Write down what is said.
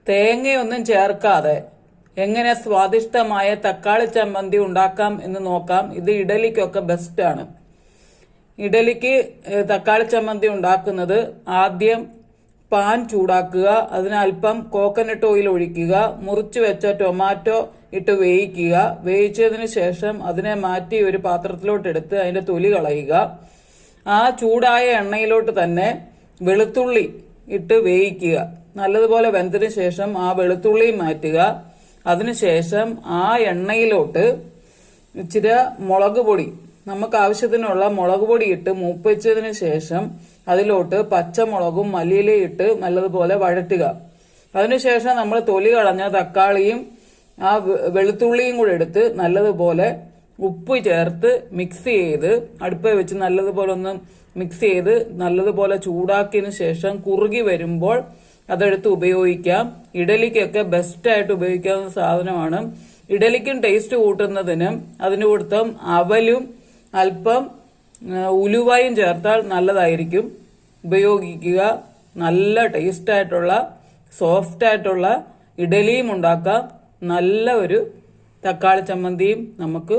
തേങ്ങയൊന്നും ചേർക്കാതെ എങ്ങനെ സ്വാദിഷ്ടമായ തക്കാളി ചമ്മന്തി ഉണ്ടാക്കാം എന്ന് നോക്കാം. ഇത് ഇഡലിക്കൊക്കെ ബെസ്റ്റാണ്. ഇഡലിക്ക് തക്കാളി ചമ്മന്തി ഉണ്ടാക്കുന്നത് ആദ്യം പാൻ ചൂടാക്കുക, അതിനൽപ്പം കോക്കനട്ട് ഓയിൽ ഒഴിക്കുക, മുറിച്ചു വെച്ച ടൊമാറ്റോ ഇട്ട് വേവിക്കുക. വേവിച്ചതിന് ശേഷം അതിനെ മാറ്റി ഒരു പാത്രത്തിലോട്ട് എടുത്ത് അതിന്റെ തൊലി കളയുക. ആ ചൂടായ എണ്ണയിലോട്ട് തന്നെ വെളുത്തുള്ളി ഇട്ട് വേവിക്കുക. നല്ലതുപോലെ വെന്തതിന് ശേഷം ആ വെളുത്തുള്ളി മാറ്റുക. അതിനുശേഷം ആ എണ്ണയിലോട്ട് ഇച്ചിരി മുളക് പൊടി, നമുക്ക് ആവശ്യത്തിനുള്ള മുളക് പൊടി ഇട്ട് മൂപ്പിച്ചതിന് ശേഷം അതിലോട്ട് പച്ചമുളകും മല്ലിയിലയും ഇട്ട് നല്ലതുപോലെ വഴറ്റുക. അതിനുശേഷം നമ്മൾ തൊലി കളഞ്ഞ തക്കാളിയും ആ വെളുത്തുള്ളിയും കൂടെ എടുത്ത് നല്ലതുപോലെ ഉപ്പ് ചേർത്ത് മിക്സ് ചെയ്ത് അടുപ്പിൽ വെച്ച് നല്ലതുപോലെ ഒന്ന് മിക്സ് ചെയ്ത് നല്ലതുപോലെ ചൂടാക്കിയതിനു ശേഷം കുറുകി വരുമ്പോൾ അതെടുത്ത് ഉപയോഗിക്കാം. ഇഡലിക്കൊക്കെ ബെസ്റ്റായിട്ട് ഉപയോഗിക്കാവുന്ന സാധനമാണ്. ഇഡലിക്കും ടേസ്റ്റ് കൂട്ടുന്നതിനും അതിന് കൊടുത്തും അവലും അല്പം ഉലുവയും ചേർത്താൽ നല്ലതായിരിക്കും. ഉപയോഗിക്കുക. നല്ല ടേസ്റ്റായിട്ടുള്ള സോഫ്റ്റായിട്ടുള്ള ഇഡലിയും ഉണ്ടാക്കാം. നല്ല ഒരു തക്കാളി ചമ്മന്തിയും നമുക്ക്